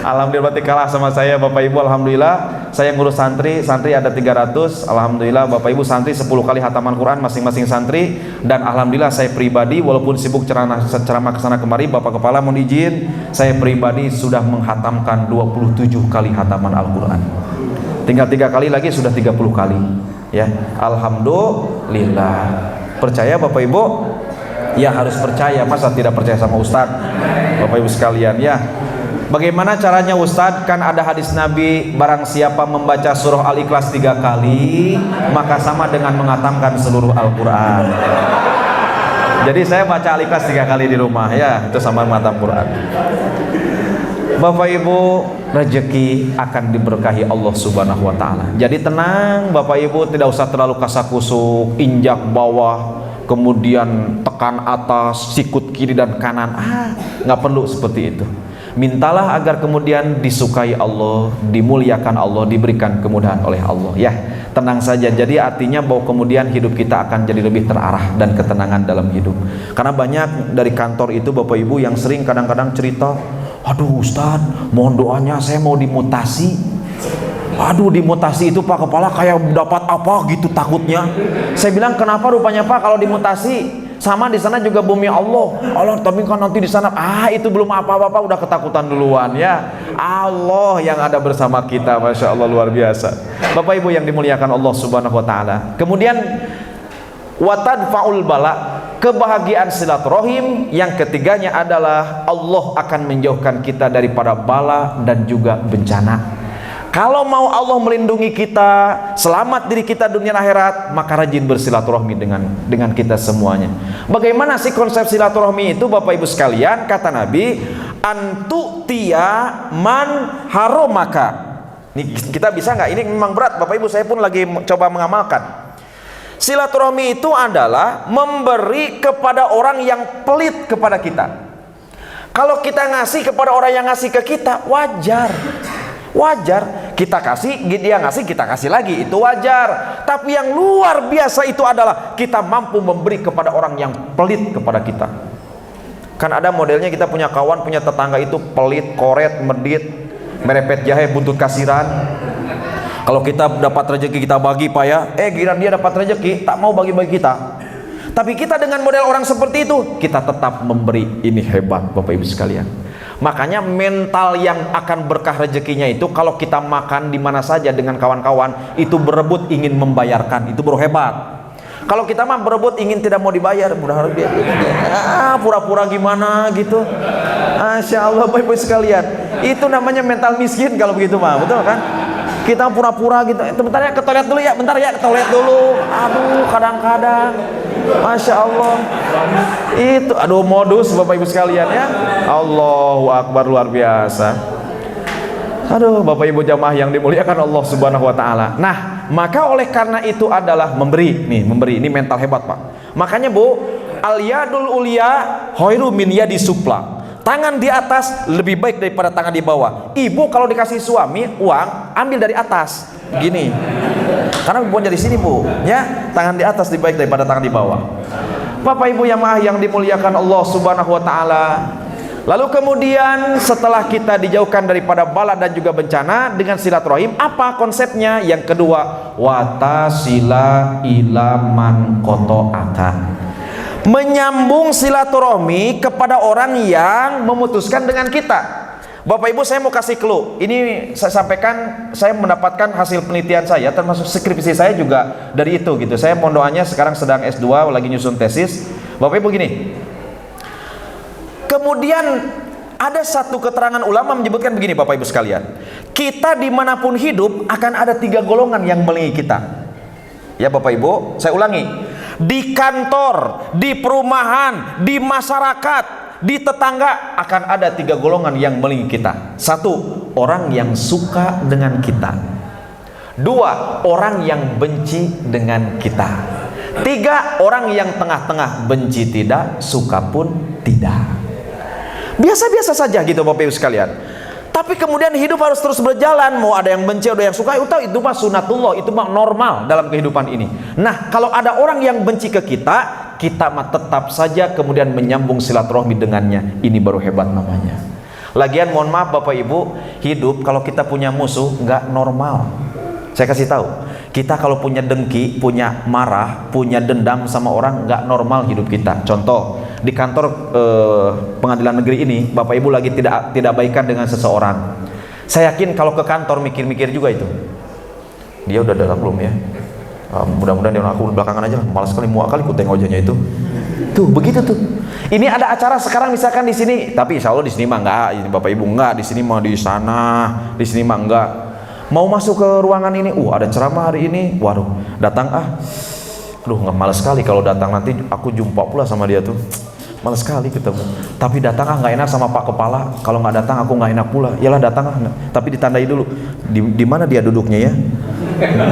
Alhamdulillah berarti kalah sama saya Bapak Ibu. Alhamdulillah saya ngurus santri ada 300. Alhamdulillah Bapak Ibu santri 10 kali hataman Quran masing-masing santri. Dan Alhamdulillah saya pribadi walaupun sibuk ceramah kesana kemari, Bapak Kepala mohon izin, saya pribadi sudah menghatamkan 27 kali hataman Al-Quran. Tinggal 3 kali lagi sudah 30 kali ya. Alhamdulillah. Percaya Bapak Ibu? Ya harus percaya, masa tidak percaya sama Ustadz Bapak Ibu sekalian ya. Bagaimana caranya Ustadz? Kan ada hadis Nabi, barang siapa membaca surah Al-Ikhlas 3 kali maka sama dengan menghatamkan seluruh Al-Quran. Jadi saya baca Al-Ikhlas 3 kali di rumah ya, itu sama menghatam Quran. Bapak Ibu, rezeki akan diberkahi Allah Subhanahu wa taala. Jadi tenang Bapak Ibu, tidak usah terlalu kasakusuk, injak bawah, kemudian tekan atas, sikut kiri dan kanan. Nggak perlu seperti itu. Mintalah agar kemudian disukai Allah, dimuliakan Allah, diberikan kemudahan oleh Allah ya. Tenang saja. Jadi artinya bahwa kemudian hidup kita akan jadi lebih terarah dan ketenangan dalam hidup. Karena banyak dari kantor itu Bapak Ibu yang sering kadang-kadang cerita, aduh Ustadz, mohon doanya saya mau dimutasi. Aduh dimutasi itu Pak Kepala kayak dapat apa gitu takutnya. Saya bilang kenapa rupanya Pak kalau dimutasi? Sama di sana juga bumi Allah. Allah tapi kan nanti di sana itu belum apa-apa udah ketakutan duluan ya. Allah yang ada bersama kita, Masya Allah luar biasa. Bapak Ibu yang dimuliakan Allah Subhanahu wa taala. Kemudian watadfaul bala, kebahagiaan silaturahim. Yang ketiganya adalah Allah akan menjauhkan kita daripada bala dan juga bencana. Kalau mau Allah melindungi kita, selamat diri kita dunia akhirat, maka rajin bersilaturahmi dengan kita semuanya. Bagaimana sih konsep silaturahmi itu Bapak Ibu sekalian? Kata Nabi, antu tia man haromaka. Ini kita bisa nggak? Ini memang berat Bapak Ibu, saya pun lagi coba mengamalkan. Silaturahmi itu adalah memberi kepada orang yang pelit kepada kita. Kalau kita ngasih kepada orang yang ngasih ke kita, wajar kita kasih, dia ngasih, kita kasih lagi, itu wajar. Tapi yang luar biasa itu adalah kita mampu memberi kepada orang yang pelit kepada kita. Kan ada modelnya, kita punya kawan, punya tetangga itu pelit, koret, medit, merepet jahe, buntut kasiran. Kalau kita dapat rezeki kita bagi Pak ya, giliran dia dapat rezeki tak mau bagi-bagi kita. Tapi kita dengan model orang seperti itu, kita tetap memberi. Ini hebat Bapak Ibu sekalian. Makanya mental yang akan berkah rezekinya itu kalau kita makan di mana saja dengan kawan-kawan itu berebut ingin membayarkan, itu baru hebat. Kalau kita mah berebut ingin tidak mau dibayar, mudah-mudahan pura-pura gimana gitu. Masya Allah Bapak Ibu sekalian, itu namanya mental miskin kalau begitu mah, betul kan? Kita pura-pura gitu, bentar ya ke toilet dulu ya, bentar ya ke toilet dulu. Aduh kadang-kadang Masya Allah itu, modus Bapak Ibu sekalian ya. Allahu Akbar luar biasa. Aduh Bapak Ibu jamaah yang dimuliakan Allah Subhanahu wa taala. Nah, maka oleh karena itu adalah memberi. Nih, memberi ini mental hebat Pak. Makanya Bu, al yadul ulya khairu min yadi supla. Tangan di atas lebih baik daripada tangan di bawah. Ibu kalau dikasih suami uang, ambil dari atas. Gini. Karena bukan dari sini, Bu. Ya, tangan di atas lebih baik daripada tangan di bawah. Bapak Ibu yang dimuliakan Allah Subhanahu wa taala. Lalu kemudian setelah kita dijauhkan daripada bala dan juga bencana dengan silaturahim, apa konsepnya? Yang kedua, watasila ilaman qata'aka. Menyambung silaturahmi kepada orang yang memutuskan dengan kita. Bapak Ibu, saya mau kasih clue. Ini saya sampaikan, saya mendapatkan hasil penelitian saya, termasuk skripsi saya juga dari itu gitu. Saya mohon doanya, sekarang sedang S2, lagi nyusun tesis. Bapak Ibu gini. Kemudian ada satu keterangan ulama menyebutkan begini, Bapak Ibu sekalian. Kita dimanapun hidup akan ada 3 golongan yang melihat kita. Ya Bapak Ibu, saya ulangi. Di kantor, di perumahan, di masyarakat, di tetangga akan ada 3 golongan yang melihat kita. 1, orang yang suka dengan kita. 2, orang yang benci dengan kita. 3, orang yang tengah-tengah, benci tidak, suka pun tidak. Biasa-biasa saja gitu Bapak Ibu sekalian. Tapi kemudian hidup harus terus berjalan. Mau ada yang benci, ada yang suka, itu mah sunatullah, itu mah normal dalam kehidupan ini. Nah, kalau ada orang yang benci ke kita, kita mah tetap saja kemudian menyambung silaturahmi dengannya. Ini baru hebat namanya. Lagian mohon maaf Bapak Ibu, hidup kalau kita punya musuh nggak normal. Saya kasih tahu, kita kalau punya dengki, punya marah, punya dendam sama orang, nggak normal hidup kita. Contoh, di kantor pengadilan negeri ini, Bapak Ibu lagi tidak baikan dengan seseorang. Saya yakin kalau ke kantor mikir-mikir juga itu. Dia udah datang belum ya? Mudah-mudahan dia aku belakangan aja. Malas sekali, muak kali kuteng ojanya itu. Tuh, begitu tuh. Ini ada acara sekarang misalkan di sini, tapi insya Allah di sini mah enggak. Ini Bapak Ibu enggak, di sini mah di sana, di sini mah enggak. Mau masuk ke ruangan ini, ada ceramah hari ini. Waduh, datang aduh nggak, malas sekali kalau datang, nanti aku jumpa pula sama dia tuh. Malas sekali ketemu. Tapi datang nggak enak sama Pak Kepala. Kalau nggak datang aku nggak enak pula. Yalah datang tapi ditandai dulu. Di mana dia duduknya ya?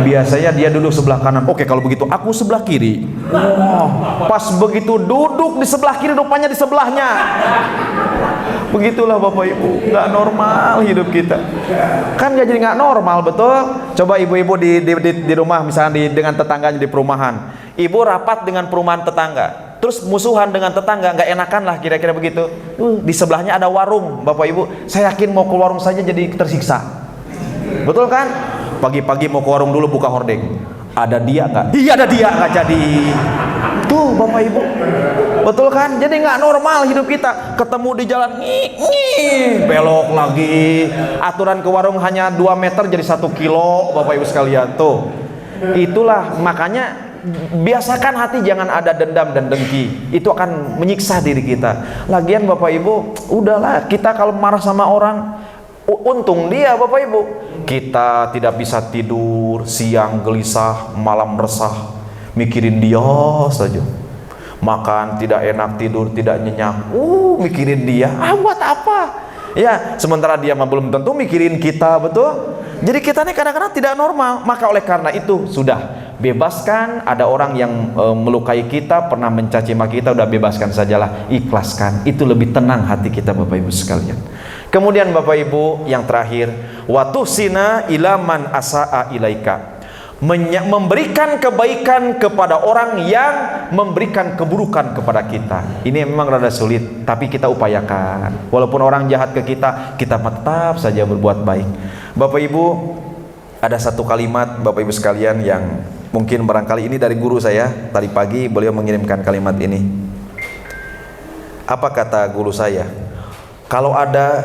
Biasanya dia duduk sebelah kanan. Oke, kalau begitu aku sebelah kiri. Pas begitu duduk di sebelah kiri, rupanya di sebelahnya. Begitulah Bapak Ibu, nggak normal hidup kita. Kan nggak jadi nggak normal, betul? Coba ibu-ibu di rumah misalnya dengan tetangganya di perumahan. Ibu rapat dengan perumahan tetangga, terus musuhan dengan tetangga, nggak enakan lah kira-kira begitu. Di sebelahnya ada warung, Bapak Ibu. Saya yakin mau ke warung saja jadi tersiksa. Betul kan? Pagi-pagi mau ke warung dulu buka hordeng. Ada dia nggak? Iya ada dia, nggak jadi. Tuh Bapak Ibu, betul kan? Jadi nggak normal hidup kita. Ketemu di jalan, belok lagi. Aturan ke warung hanya 2 meter jadi 1 kilo, Bapak Ibu sekalian. Tuh, itulah makanya biasakan hati jangan ada dendam dan dengki. Itu akan menyiksa diri kita. Lagian Bapak Ibu, udahlah kita kalau marah sama orang, untung dia Bapak Ibu, kita tidak bisa tidur, siang gelisah, malam resah, mikirin dia saja. Makan tidak enak, tidur tidak nyenyak, mikirin dia. Buat apa? Ya, sementara dia mah belum tentu mikirin kita, betul? Jadi kita ini kadang-kadang tidak normal. Maka oleh karena itu sudah bebaskan. Ada orang yang melukai kita, pernah mencaci maki kita, udah bebaskan sajalah, ikhlaskan. Itu lebih tenang hati kita Bapak Ibu sekalian. Kemudian Bapak Ibu yang terakhir, watusina ilaman asaa ilaika. Memberikan kebaikan kepada orang yang memberikan keburukan kepada kita. Ini memang rada sulit, tapi kita upayakan. Walaupun orang jahat ke kita, kita tetap saja berbuat baik. Bapak Ibu, ada satu kalimat Bapak Ibu sekalian yang mungkin barangkali ini dari guru saya. Tadi pagi beliau mengirimkan kalimat ini. Apa kata guru saya? Kalau ada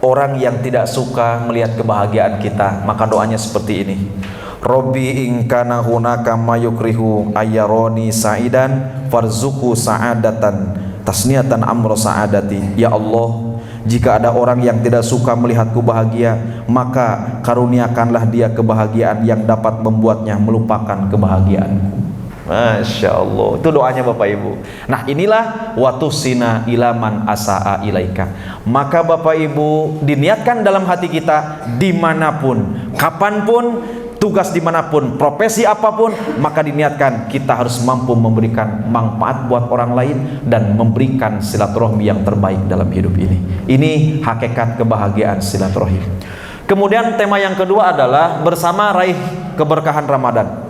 orang yang tidak suka melihat kebahagiaan kita, maka doanya seperti ini. Robbi in kana hunaka mayukrihu ayyaroni sa'idan farzuqhu sa'adatan tasniatan amro sa'adati. Ya Allah, jika ada orang yang tidak suka melihatku bahagia, maka karuniakanlah dia kebahagiaan yang dapat membuatnya melupakan kebahagiaanku. Masya Allah, itu doanya Bapak Ibu. Nah inilah watusina ilaman asaa ilaika. Maka Bapak Ibu, diniatkan dalam hati kita, dimanapun, kapanpun, tugas dimanapun, profesi apapun, maka diniatkan kita harus mampu memberikan manfaat buat orang lain dan memberikan silaturahmi yang terbaik dalam hidup ini. Ini hakikat kebahagiaan silaturahim. Kemudian tema yang kedua adalah bersama raih keberkahan Ramadan.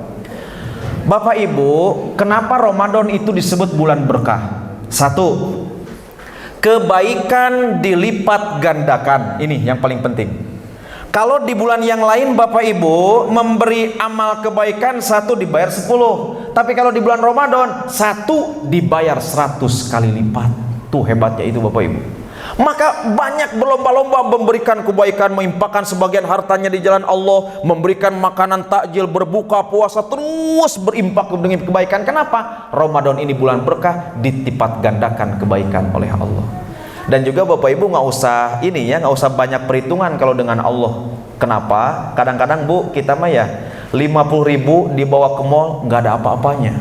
Bapak Ibu, kenapa Ramadan itu disebut bulan berkah? Satu, kebaikan dilipat gandakan. Ini yang paling penting. Kalau di bulan yang lain Bapak Ibu memberi amal kebaikan 1 dibayar 10, tapi kalau di bulan Ramadan 1 dibayar 100 kali lipat. Tuh hebatnya itu Bapak Ibu. Maka banyak berlomba-lomba memberikan kebaikan, menginfakkan sebagian hartanya di jalan Allah, memberikan makanan takjil, berbuka puasa, terus berimpak dengan kebaikan. Kenapa? Ramadan ini bulan berkah, dilipat gandakan kebaikan oleh Allah. Dan juga Bapak Ibu nggak usah ini ya, nggak usah banyak perhitungan kalau dengan Allah. Kenapa? Kadang-kadang Bu, kita mah ya 50.000 dibawa ke mall nggak ada apa-apanya.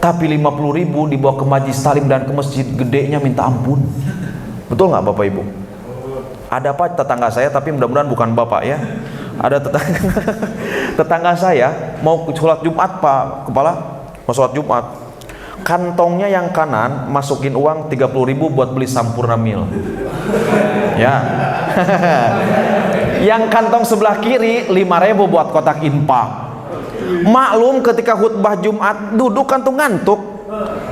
Tapi 50.000 dibawa ke majlis talim dan ke masjid gedenya minta ampun. Betul nggak Bapak Ibu? Ada apa tetangga saya, tapi mudah-mudahan bukan Bapak ya. Ada tetangga saya mau sholat Jumat Pak Kepala, mau sholat Jumat. Kantongnya yang kanan masukin uang 30.000 buat beli Sampurna Mil. Ya. Yang kantong sebelah kiri 5.000 buat kotak infak. Maklum ketika khutbah Jumat duduk kantung ngantuk.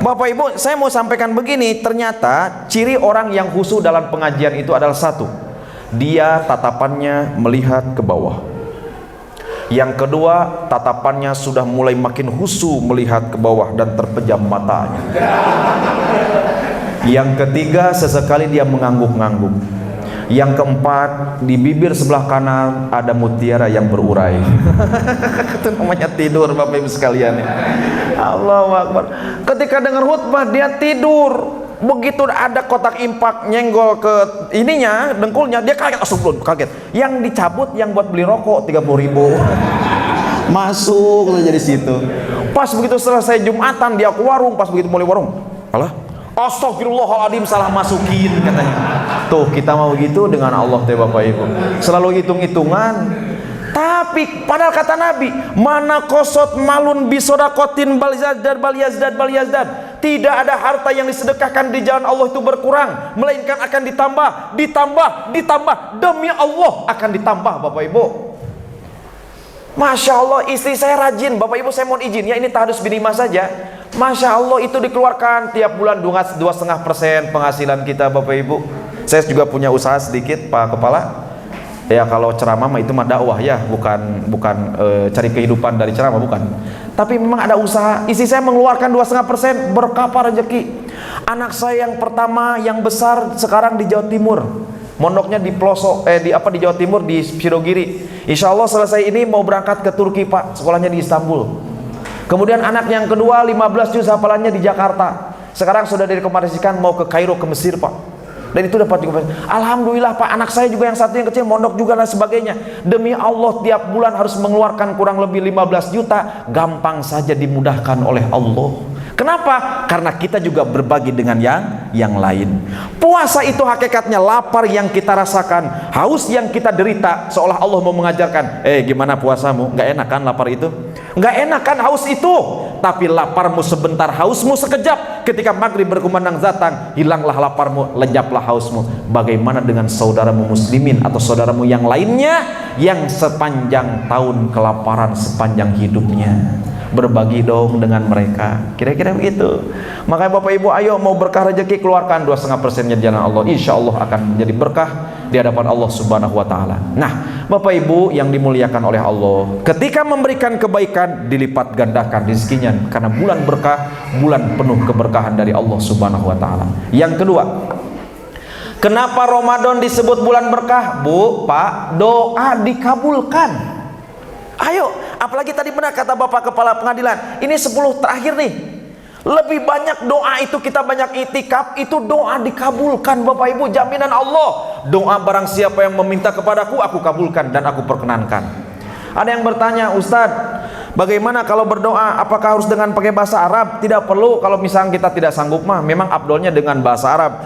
Bapak Ibu, saya mau sampaikan begini, ternyata ciri orang yang khusyuk dalam pengajian itu adalah 1, dia tatapannya melihat ke bawah. Yang kedua, tatapannya sudah mulai makin khusyuk melihat ke bawah dan terpejam matanya. Yang ketiga, sesekali dia mengangguk-ngangguk. Yang keempat, di bibir sebelah kanan ada mutiara yang berurai. Itu namanya tidur Bapak Ibu sekalian ya. Allahu Akbar. Ketika dengar khutbah dia tidur. Begitu ada kotak infak nyenggol ke ininya, dengkulnya, dia kaget, astagfirullah, kaget. Yang dicabut yang buat beli rokok 30.000. Masuk saja di situ. Pas begitu selesai Jumatan dia ke warung, pas begitu mulai warung, alah, astagfirullahaladzim, salah masukin katanya. Tuh kita mau gitu dengan Allah teh Bapak Ibu. Selalu hitung-hitungan. Tapi padahal kata Nabi, mana kosot malun bisodakotin bal yazdad. Tidak ada harta yang disedekahkan di jalan Allah itu berkurang, melainkan akan ditambah. Demi Allah akan ditambah Bapak Ibu. Masya Allah, istri saya rajin. Bapak Ibu, saya mohon izin ya, ini tahdus binimah saja. Masya Allah, itu dikeluarkan tiap bulan 2,5% penghasilan kita Bapak Ibu. Saya juga punya usaha sedikit Pak Kepala. Ya kalau ceramah mah itu mah dakwah ya, bukan cari kehidupan dari ceramah, bukan. Tapi memang ada usaha. Istri saya mengeluarkan 2,5%, berkah rezeki. Anak saya yang pertama yang besar sekarang di Jawa Timur, mondoknya di pelosok di Jawa Timur di Sidogiri. Insya Allah selesai ini mau berangkat ke Turki Pak, sekolahnya di Istanbul. Kemudian anak yang kedua 15 juz hafalannya di Jakarta. Sekarang sudah direkomendasikan mau ke Kairo, ke Mesir Pak. Dan itu dapat juga. Alhamdulillah Pak, anak saya juga yang satu yang kecil mondok juga dan sebagainya. Demi Allah tiap bulan harus mengeluarkan kurang lebih 15 juta, gampang saja dimudahkan oleh Allah. Kenapa? Karena kita juga berbagi dengan yang lain. Puasa itu hakikatnya lapar yang kita rasakan, haus yang kita derita, seolah Allah mau mengajarkan, gimana puasamu? Nggak enak kan lapar itu? Nggak enak kan haus itu? Tapi laparmu sebentar, hausmu sekejap. Ketika maghrib berkumandang datang, hilanglah laparmu, lenyaplah hausmu. Bagaimana dengan saudaramu muslimin atau saudaramu yang lainnya yang sepanjang tahun kelaparan sepanjang hidupnya? Berbagi dong dengan mereka, kira-kira begitu. Makanya Bapak Ibu, ayo mau berkah rezeki, keluarkan 2,5%-nya di jalan Allah. Insya Allah akan menjadi berkah di hadapan Allah Subhanahu wa Ta'ala. Nah Bapak Ibu yang dimuliakan oleh Allah, ketika memberikan kebaikan dilipat gandakan rezekinya, karena bulan berkah, bulan penuh keberkahan dari Allah Subhanahu wa Ta'ala. Yang kedua, kenapa Ramadan disebut bulan berkah? Bu, Pak, doa dikabulkan. Ayo, apalagi tadi benar kata Bapak Kepala Pengadilan, ini 10 terakhir nih, lebih banyak doa itu, kita banyak itikaf, itu doa dikabulkan Bapak Ibu, jaminan Allah. Doa barang siapa yang meminta kepadaku, aku kabulkan dan aku perkenankan. Ada yang bertanya, Ustadz, bagaimana kalau berdoa, apakah harus dengan pakai bahasa Arab? Tidak perlu, kalau misalnya kita tidak sanggup mah, memang afdolnya dengan bahasa Arab.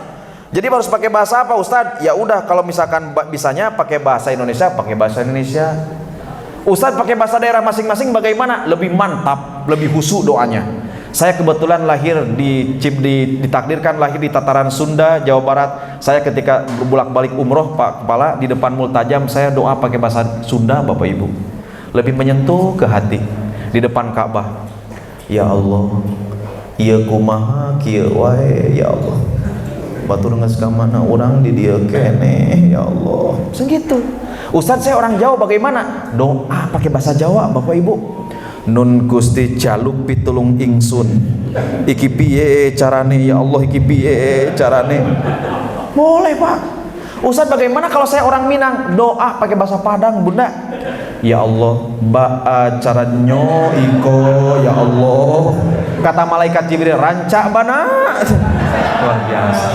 Jadi harus pakai bahasa apa Ustadz? Ya udah, kalau misalkan bisanya pakai bahasa Indonesia, pakai bahasa Indonesia. Ustadz pakai bahasa daerah masing-masing bagaimana? Lebih mantap, lebih khusyuk doanya. Saya kebetulan lahir ditakdirkan lahir di tataran Sunda, Jawa Barat. Saya ketika bolak-balik umroh Pak Kepala, di depan multajam saya doa pakai bahasa Sunda Bapak Ibu. Lebih menyentuh ke hati. Di depan Ka'bah. Ya Allah, ieu kumaha kieu wae ya Allah. Batur geus ka mana urang di dieu keneh ya Allah. Segitu. Ustadz saya orang Jawa bagaimana? Doa pakai bahasa Jawa Bapak Ibu. Nun Gusti jaluk pitulung ingsun. Iki piye carane ya Allah, iki piye carane? Boleh Pak. Ustadz bagaimana kalau saya orang Minang? Doa pakai bahasa Padang Bunda. Ya Allah, ba'a caranyo iko ya Allah. Kata malaikat Jibril, rancak bana. Luar biasa.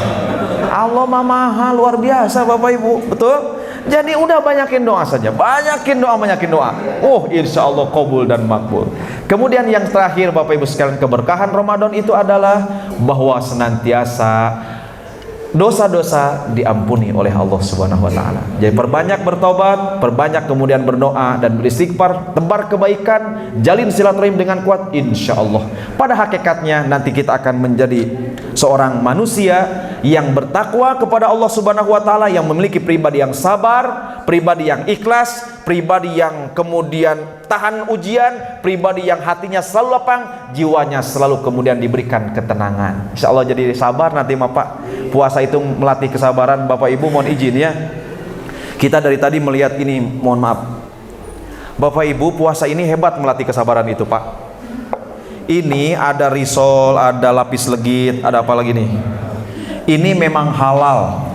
Allah maha luar biasa Bapak Ibu, betul? Jadi udah banyakin doa saja, banyakin doa. Oh, insya Allah kabul dan makbul. Kemudian yang terakhir Bapak Ibu sekalian, keberkahan Ramadan itu adalah bahwa senantiasa dosa-dosa diampuni oleh Allah Subhanahu wa taala. Jadi perbanyak bertobat, perbanyak kemudian berdoa dan beristighfar, tebar kebaikan, jalin silaturahim dengan kuat, insya Allah. Pada hakikatnya nanti kita akan menjadi seorang manusia yang bertakwa kepada Allah Subhanahu wa taala, yang memiliki pribadi yang sabar, pribadi yang ikhlas, pribadi yang kemudian tahan ujian, pribadi yang hatinya selalu lapang, jiwanya selalu kemudian diberikan ketenangan. Insya Allah jadi sabar nanti Bapak. Puasa itu melatih kesabaran. Bapak Ibu mohon izin ya, kita dari tadi melihat ini, mohon maaf Bapak Ibu, puasa ini hebat melatih kesabaran itu Pak. Ini ada risol, ada lapis legit, ada apa lagi nih? Ini memang halal,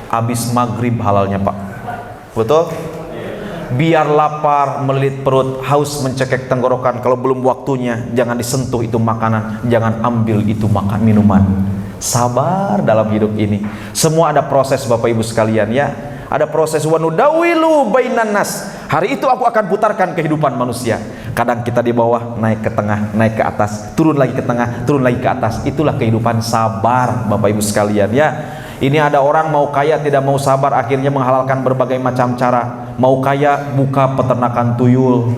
habis maghrib halalnya Pak, betul? Biar lapar, melilit perut, haus mencekek tenggorokan, kalau belum waktunya jangan disentuh itu makanan, jangan ambil itu makan minuman. Sabar dalam hidup ini. Semua ada proses Bapak Ibu sekalian ya. Ada proses, wanudawilu bainan nas. Hari itu aku akan putarkan kehidupan manusia. Kadang kita di bawah, naik ke tengah, naik ke atas, turun lagi ke tengah, turun lagi ke atas. Itulah kehidupan sabar Bapak Ibu sekalian ya. Ini ada orang mau kaya tidak mau sabar, akhirnya menghalalkan berbagai macam cara. Mau kaya buka peternakan tuyul.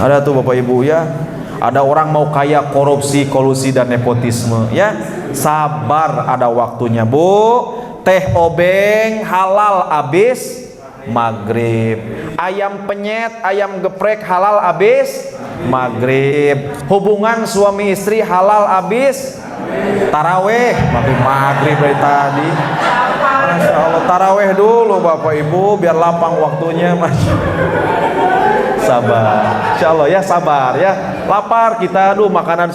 Ada tuh Bapak Ibu ya. Ada orang mau kaya korupsi, kolusi dan nepotisme ya. Sabar ada waktunya Bu. Teh obeng halal abis maghrib. Ayam penyet, ayam geprek halal abis maghrib. Hubungan suami istri halal abis taraweh. Maghrib dari tadi. Masya Allah, taraweh dulu Bapak Ibu biar lapang waktunya. Sabar, insya Allah ya, sabar ya. Lapar kita, aduh makanan